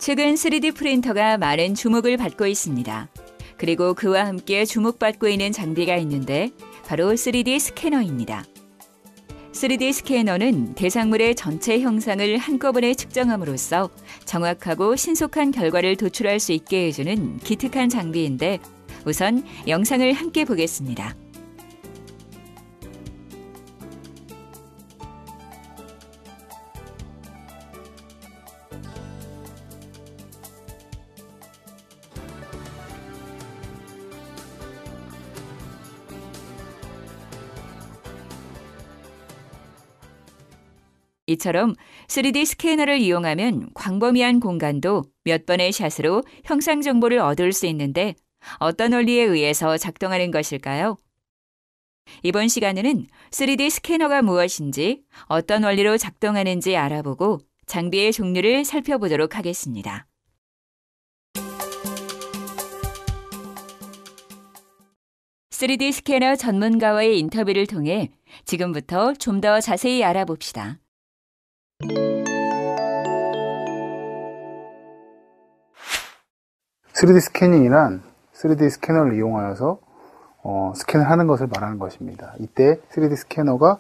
최근 3D 프린터가 많은 주목을 받고 있습니다. 그리고 그와 함께 주목받고 있는 장비가 있는데 바로 3D 스캐너입니다. 3D 스캐너는 대상물의 전체 형상을 한꺼번에 측정함으로써 정확하고 신속한 결과를 도출할 수 있게 해주는 기특한 장비인데 우선 영상을 함께 보겠습니다. 이처럼 3D 스캐너를 이용하면 광범위한 공간도 몇 번의 샷으로 형상 정보를 얻을 수 있는데 어떤 원리에 의해서 작동하는 것일까요? 이번 시간에는 3D 스캐너가 무엇인지, 어떤 원리로 작동하는지 알아보고 장비의 종류를 살펴보도록 하겠습니다. (3D) 스캐너 전문가와의 인터뷰를 통해 지금부터 좀 더 자세히 알아봅시다. 3D 스캐닝이란 3D 스캐너를 이용하여서 스캔을 하는 것을 말하는 것입니다. 이때 3D 스캐너가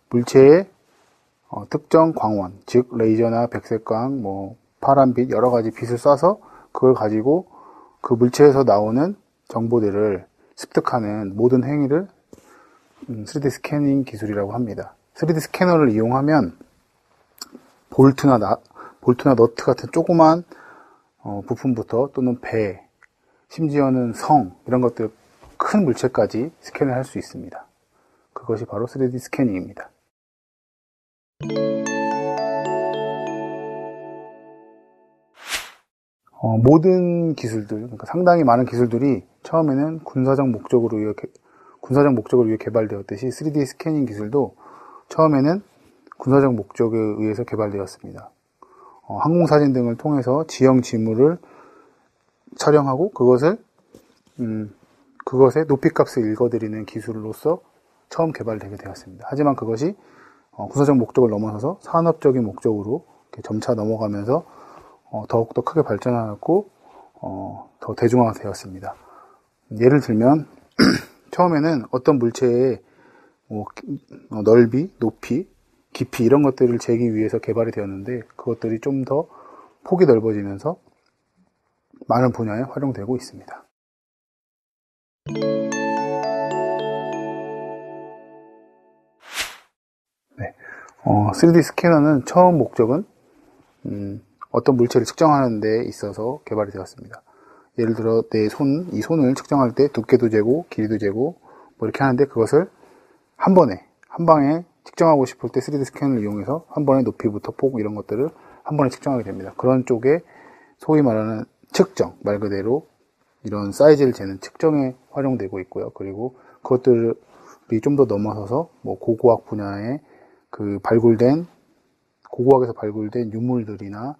물체의 특정 광원, 즉 레이저나 백색광, 파란빛 여러 가지 빛을 쏴서 그걸 가지고 그 물체에서 나오는 정보들을 습득하는 모든 행위를 3D 스캐닝 기술이라고 합니다. 3D 스캐너를 이용하면 볼트나 너트 같은 조그만 부품부터 또는 배, 심지어는 성 이런 것들 큰 물체까지 스캔을 할 수 있습니다. 그것이 바로 3D 스캐닝입니다. 모든 기술들, 그러니까 상당히 많은 기술들이 처음에는 군사적 목적을 위해 개발되었듯이 3D 스캐닝 기술도 처음에는 군사적 목적에 의해서 개발되었습니다. 항공사진 등을 통해서 지형 지물을 촬영하고 그것의 높이값을 읽어드리는 기술로서 처음 개발되게 되었습니다. 하지만 그것이 군사적 목적을 넘어서서 산업적인 목적으로 점차 넘어가면서 더욱더 크게 발전하고 더 대중화되었습니다. 예를 들면 처음에는 어떤 물체의 넓이, 높이, 깊이 이런 것들을 재기 위해서 개발이 되었는데 그것들이 좀 더 폭이 넓어지면서 많은 분야에 활용되고 있습니다. 네, 3D 스캐너는 처음 목적은 어떤 물체를 측정하는 데 있어서 개발이 되었습니다. 예를 들어 이 손을 측정할 때 두께도 재고 길이도 재고 이렇게 하는데 그것을 한 방에 측정하고 싶을 때 3D 스캐너를 이용해서 한 번에 높이부터 폭 이런 것들을 한 번에 측정하게 됩니다. 그런 쪽에 소위 말하는 측정, 말 그대로 이런 사이즈를 재는 측정에 활용되고 있고요. 그리고 그것들이 좀 더 넘어서서 고고학 분야의 고고학에서 발굴된 유물들이나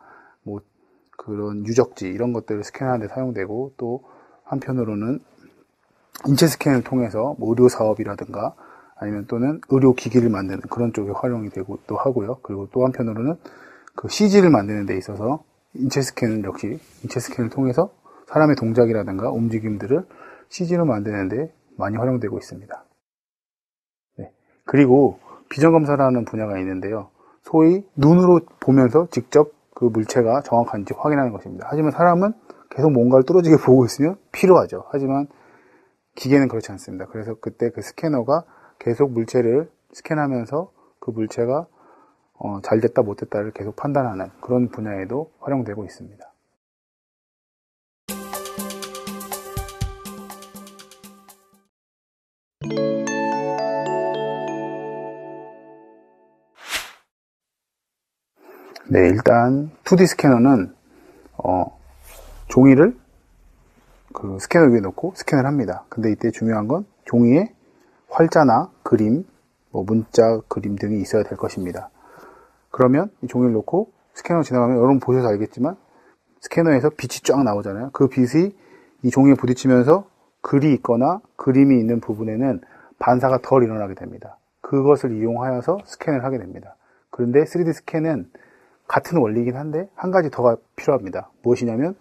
그런 유적지 이런 것들을 스캔하는 데 사용되고 또 한편으로는 인체 스캔을 통해서 의료 사업이라든가 아니면 또는 의료기기를 만드는 그런 쪽에 활용이 되고 또 하고요. 그리고 또 한편으로는 그 CG를 만드는 데 있어서 인체 스캔을 통해서 사람의 동작이라든가 움직임들을 CG로 만드는 데 많이 활용되고 있습니다. 네. 그리고 비전검사라는 분야가 있는데요. 소위 눈으로 보면서 직접 그 물체가 정확한지 확인하는 것입니다. 하지만 사람은 계속 뭔가를 뚫어지게 보고 있으면 피로하죠. 하지만 기계는 그렇지 않습니다. 그래서 그때 그 스캐너가 계속 물체를 스캔하면서 그 물체가 잘 됐다 못 됐다를 계속 판단하는 그런 분야에도 활용되고 있습니다. 네, 일단 2D 스캐너는 종이를 그 스캐너 위에 놓고 스캔을 합니다. 근데 이때 중요한 건 종이에 활자나 그림, 문자, 그림 등이 있어야 될 것입니다. 그러면 이 종이를 놓고 스캐너 지나가면 여러분 보셔서 알겠지만 스캐너에서 빛이 쫙 나오잖아요. 그 빛이 이 종이에 부딪히면서 글이 있거나 그림이 있는 부분에는 반사가 덜 일어나게 됩니다. 그것을 이용하여서 스캔을 하게 됩니다. 그런데 3D 스캔은 같은 원리이긴 한데 한 가지 더가 필요합니다. 무엇이냐면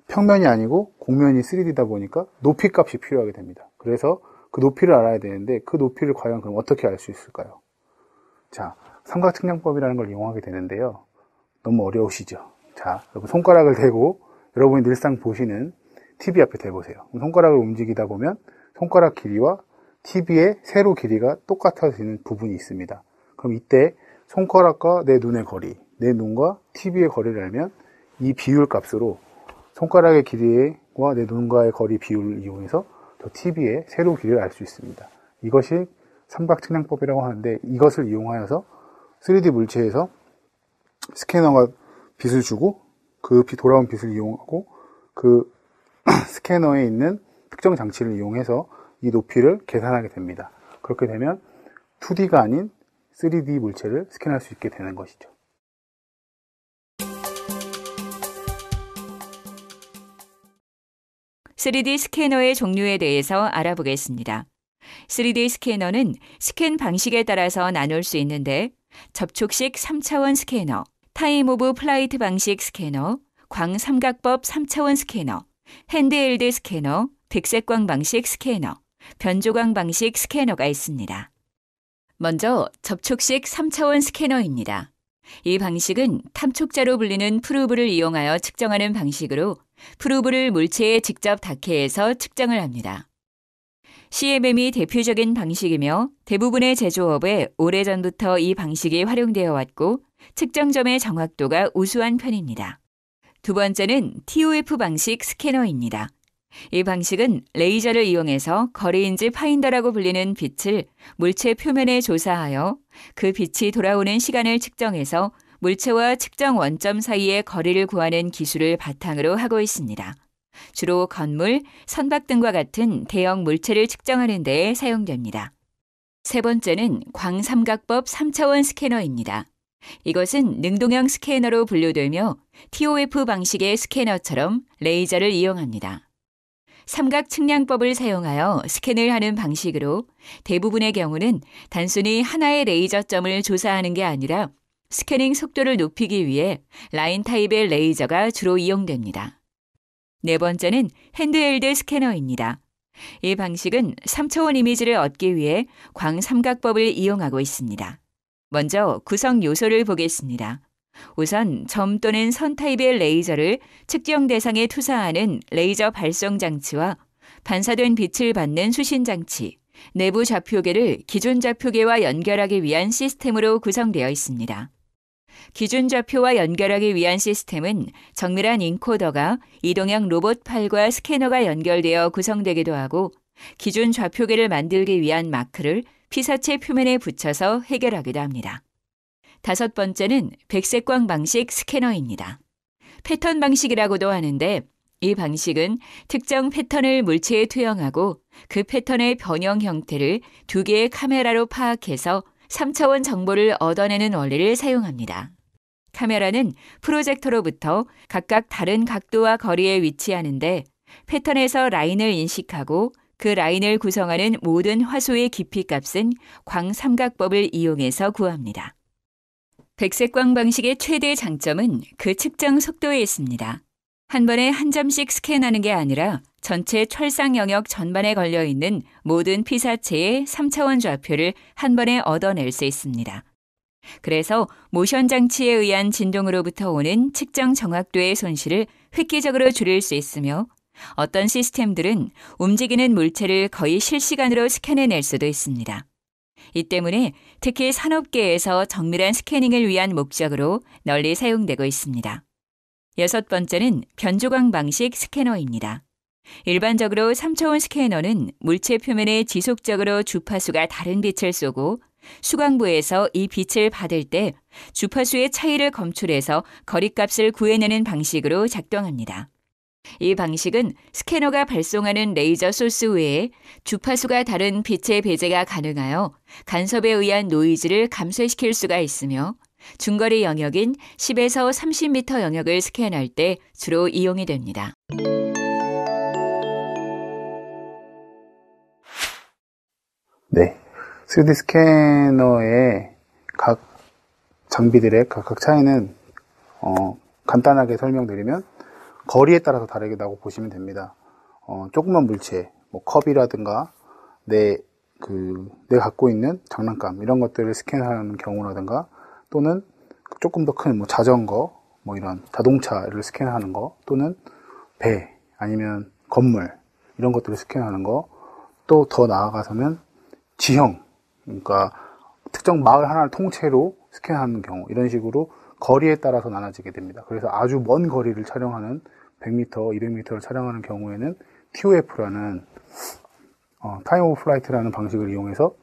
평면이 아니고 곡면이 3D다 보니까 높이 값이 필요하게 됩니다. 그래서 그 높이를 알아야 되는데 그 높이를 과연 그럼 어떻게 알 수 있을까요? 자, 삼각측량법이라는 걸 이용하게 되는데요. 너무 어려우시죠? 자, 여러분 손가락을 대고 여러분이 늘상 보시는 TV 앞에 대보세요. 손가락을 움직이다 보면 손가락 길이와 TV의 세로 길이가 똑같아지는 부분이 있습니다. 그럼 이때 손가락과 내 눈의 거리, 내 눈과 TV의 거리를 알면 이 비율 값으로 손가락의 길이와 내 눈과의 거리 비율을 이용해서 저 TV의 세로 길이를 알 수 있습니다. 이것이 삼각측량법이라고 하는데 이것을 이용하여서 3D 물체에서 스캐너가 빛을 주고 그 돌아온 빛을 이용하고 그 스캐너에 있는 특정 장치를 이용해서 이 높이를 계산하게 됩니다. 그렇게 되면 2D가 아닌 3D 물체를 스캔할 수 있게 되는 것이죠. (3D) 스캐너의 종류에 대해서 알아보겠습니다. 3D 스캐너는 스캔 방식에 따라서 나눌 수 있는데 접촉식 3차원 스캐너, 타임 오브 플라이트 방식 스캐너, 광삼각법 3차원 스캐너, 핸드헬드 스캐너, 백색광 방식 스캐너, 변조광 방식 스캐너가 있습니다. 먼저 접촉식 3차원 스캐너입니다. 이 방식은 탐촉자로 불리는 프로브를 이용하여 측정하는 방식으로 프로브를 물체에 직접 닿게 해서 측정을 합니다. CMM이 대표적인 방식이며 대부분의 제조업에 오래전부터 이 방식이 활용되어 왔고 측정점의 정확도가 우수한 편입니다. 두 번째는 TOF 방식 스캐너입니다. 이 방식은 레이저를 이용해서 거리인지 파인더라고 불리는 빛을 물체 표면에 조사하여 그 빛이 돌아오는 시간을 측정해서 물체와 측정 원점 사이의 거리를 구하는 기술을 바탕으로 하고 있습니다. 주로 건물, 선박 등과 같은 대형 물체를 측정하는 데에 사용됩니다. 세 번째는 광삼각법 3차원 스캐너입니다. 이것은 능동형 스캐너로 분류되며 TOF 방식의 스캐너처럼 레이저를 이용합니다. 삼각 측량법을 사용하여 스캔을 하는 방식으로 대부분의 경우는 단순히 하나의 레이저점을 조사하는 게 아니라 스캐닝 속도를 높이기 위해 라인 타입의 레이저가 주로 이용됩니다. 네 번째는 핸드헬드 스캐너입니다. 이 방식은 3차원 이미지를 얻기 위해 광삼각법을 이용하고 있습니다. 먼저 구성 요소를 보겠습니다. 우선 점 또는 선 타입의 레이저를 측정 대상에 투사하는 레이저 발송 장치와 반사된 빛을 받는 수신 장치, 내부 좌표계를 기존 좌표계와 연결하기 위한 시스템으로 구성되어 있습니다. 기준 좌표와 연결하기 위한 시스템은 정밀한 인코더가 이동형 로봇 팔과 스캐너가 연결되어 구성되기도 하고 기준 좌표계를 만들기 위한 마크를 피사체 표면에 붙여서 해결하기도 합니다. 다섯 번째는 백색광 방식 스캐너입니다. 패턴 방식이라고도 하는데 이 방식은 특정 패턴을 물체에 투영하고 그 패턴의 변형 형태를 두 개의 카메라로 파악해서 3차원 정보를 얻어내는 원리를 사용합니다. 카메라는 프로젝터로부터 각각 다른 각도와 거리에 위치하는데 패턴에서 라인을 인식하고 그 라인을 구성하는 모든 화소의 깊이 값은 광삼각법을 이용해서 구합니다. 백색광 방식의 최대 장점은 그 측정 속도에 있습니다. 한 번에 한 점씩 스캔하는 게 아니라 전체 철상 영역 전반에 걸려있는 모든 피사체의 3차원 좌표를 한 번에 얻어낼 수 있습니다. 그래서 모션 장치에 의한 진동으로부터 오는 측정 정확도의 손실을 획기적으로 줄일 수 있으며 어떤 시스템들은 움직이는 물체를 거의 실시간으로 스캔해낼 수도 있습니다. 이 때문에 특히 산업계에서 정밀한 스캐닝을 위한 목적으로 널리 사용되고 있습니다. 여섯 번째는 변조광 방식 스캐너입니다. 일반적으로 3차원 스캐너는 물체 표면에 지속적으로 주파수가 다른 빛을 쏘고 수광부에서 이 빛을 받을 때 주파수의 차이를 검출해서 거리값을 구해내는 방식으로 작동합니다. 이 방식은 스캐너가 발송하는 레이저 소스 외에 주파수가 다른 빛의 배제가 가능하여 간섭에 의한 노이즈를 감소시킬 수가 있으며 중거리 영역인 10에서 30m 영역을 스캔할 때 주로 이용이 됩니다. 네, 3D 스캐너의 각 장비들의 각각 차이는 간단하게 설명드리면 거리에 따라서 다르다고 보시면 됩니다. 조그만 물체, 뭐 컵이라든가 내가 갖고 있는 장난감 이런 것들을 스캔하는 경우라든가 또는 조금 더 큰 뭐 자전거, 뭐 이런 자동차를 스캔하는 거 또는 배 아니면 건물 이런 것들을 스캔하는 거, 또 더 나아가서는 지형, 그러니까 특정 마을 하나를 통째로 스캔하는 경우, 이런 식으로 거리에 따라서 나눠지게 됩니다. 그래서 아주 먼 거리를 촬영하는 100m, 200m를 촬영하는 경우에는 TOF라는 타임 오브 플라이트라는 방식을 이용해서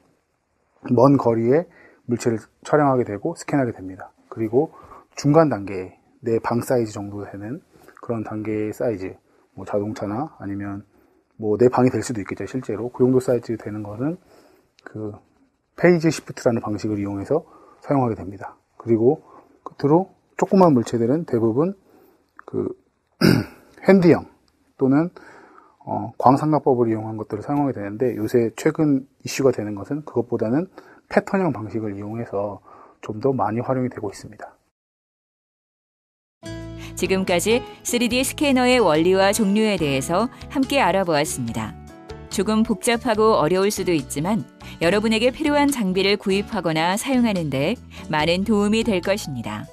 먼 거리의 물체를 촬영하게 되고 스캔하게 됩니다. 그리고 중간 단계, 내 방 사이즈 정도 되는 그런 단계의 사이즈, 뭐 자동차나 아니면 뭐 내 방이 될 수도 있겠죠. 실제로 그 정도 사이즈 되는 것은 그 페이지 시프트라는 방식을 이용해서 사용하게 됩니다. 그리고 끝으로 조그만 물체들은 대부분 그 핸디형 또는 광삼각법을 이용한 것들을 사용하게 되는데, 요새 최근 이슈가 되는 것은 그것보다는 패턴형 방식을 이용해서 좀 더 많이 활용이 되고 있습니다. 지금까지 3D 스캐너의 원리와 종류에 대해서 함께 알아보았습니다. 조금 복잡하고 어려울 수도 있지만 여러분에게 필요한 장비를 구입하거나 사용하는 데 많은 도움이 될 것입니다.